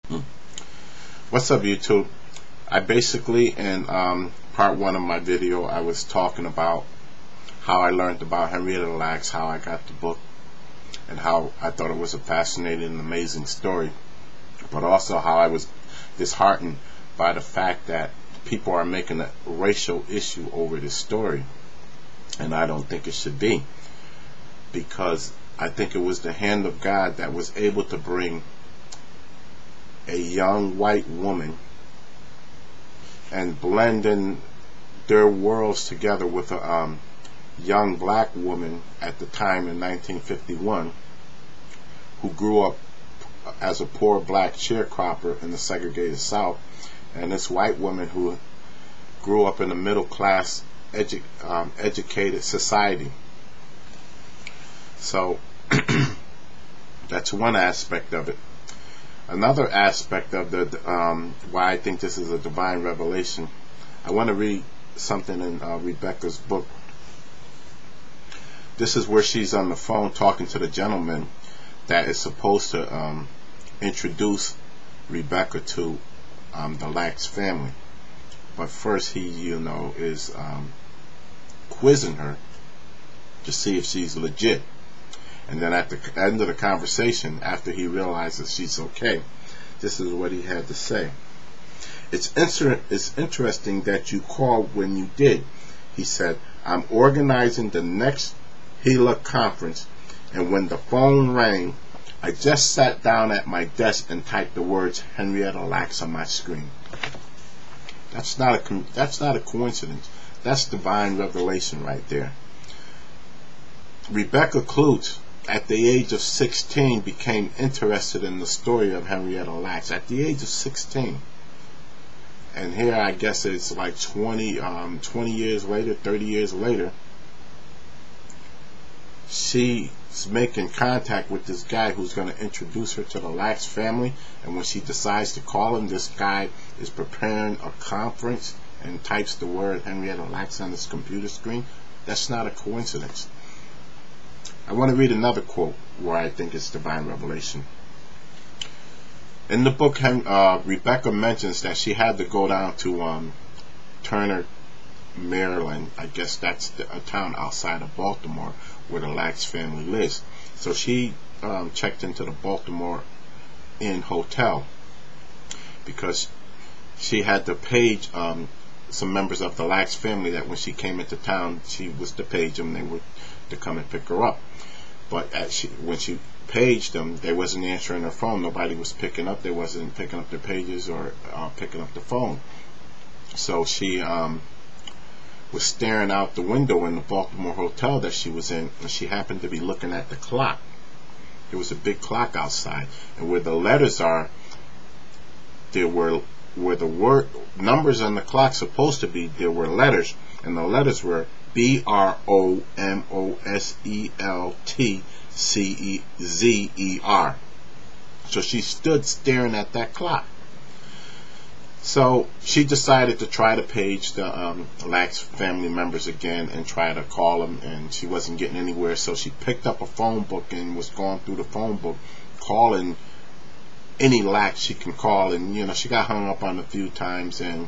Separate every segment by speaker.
Speaker 1: Hmm. What's up, YouTube? I basically, in part one of my video, I was talking about how I learned about Henrietta Lacks, how I got the book, and how I thought it was a fascinating and amazing story, but also how I was disheartened by the fact that people are making a racial issue over this story, and I don't think it should be, because I think it was the hand of God that was able to bring a young white woman and blending their worlds together with a young black woman at the time in 1951 who grew up as a poor black sharecropper in the segregated South, and this white woman who grew up in a middle class educated society. So that's one aspect of it. Another aspect of the why I think this is a divine revelation, I want to read something in Rebecca's book. This is where she's on the phone talking to the gentleman that is supposed to introduce Rebecca to the Lacks family. But first he, is quizzing her to see if she's legit. And then at the end of the conversation, after he realizes she's okay, this is what he had to say. It's interesting that you called when you did. He said, I'm organizing the next Gila conference, and when the phone rang, I just sat down at my desk and typed the words Henrietta Lacks on my screen. That's not a coincidence. That's divine revelation right there. Rebecca Skloot, at the age of 16, became interested in the story of Henrietta Lacks at the age of 16. And here I guess it's like 20 years later, 30 years later, she's making contact with this guy who's going to introduce her to the Lacks family. And when she decides to call him, this guy is preparing a conference and types the word Henrietta Lacks on his computer screen. That's not a coincidence. I want to read another quote where I think it's divine revelation. In the book, Rebecca mentions that she had to go down to Turner, Maryland. I guess that's a town outside of Baltimore where the Lacks family lives. So she checked into the Baltimore Inn Hotel because she had to page some members of the Lacks family that when she came into town, she was to page them. They were to come and pick her up. But when she paged them, they wasn't answering their phone. Nobody was picking up. They wasn't picking up their pages or picking up the phone. So she was staring out the window in the Baltimore hotel that she was in, and she happened to be looking at the clock. There was a big clock outside, and where the letters are, where the word numbers on the clock supposed to be, there were letters, and the letters were BROMOSELTCEZER. So she stood staring at that clock. So she decided to try to page the Lacks family members again and try to call them, and she wasn't getting anywhere. So she picked up a phone book and was going through the phone book, calling any Lacks she can call, and she got hung up on a few times, and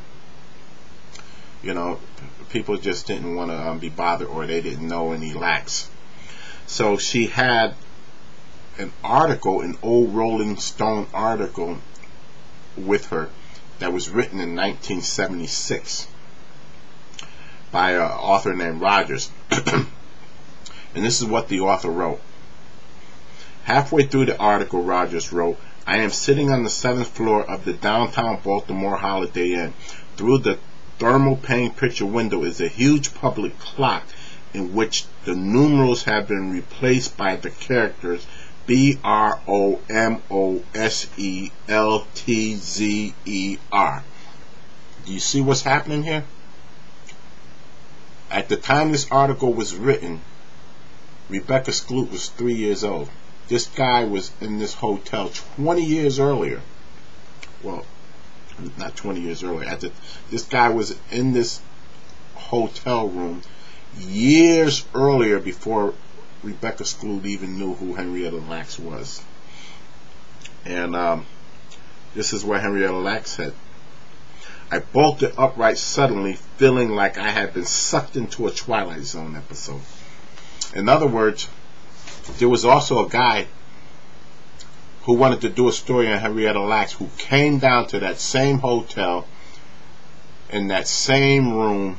Speaker 1: people just didn't want to be bothered, or they didn't know any Lacks. So she had an article, an old Rolling Stone article with her that was written in 1976 by an author named Rogers. And this is what the author wrote. Halfway through the article, Rogers wrote, I am sitting on the 7th floor of the downtown Baltimore Holiday Inn. Through the thermal pane picture window is a huge public clock in which the numerals have been replaced by the characters BROMOSELTZER. Do you see what's happening here? At the time this article was written, Rebecca Skloot was 3 years old. This guy was in this hotel 20 years earlier. Well, not 20 years earlier. This guy was in this hotel room years earlier, before Rebecca Skloot even knew who Henrietta Lacks was. And This is where Henrietta Lacks said, I bolted upright suddenly, feeling like I had been sucked into a Twilight Zone episode. In other words, there was also a guy who wanted to do a story on Henrietta Lacks, who came down to that same hotel, in that same room,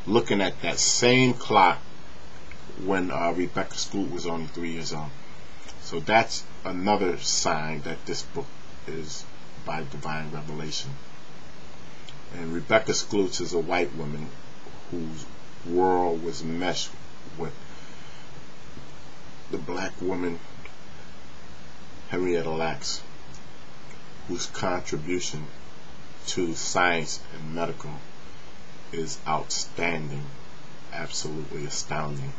Speaker 1: looking at that same clock when Rebecca Skloot was only 3 years old. So that's another sign that this book is by divine revelation. And Rebecca Skloot is a white woman whose world was meshed with the black woman Henrietta Lacks, whose contribution to science and medical is outstanding, absolutely astounding.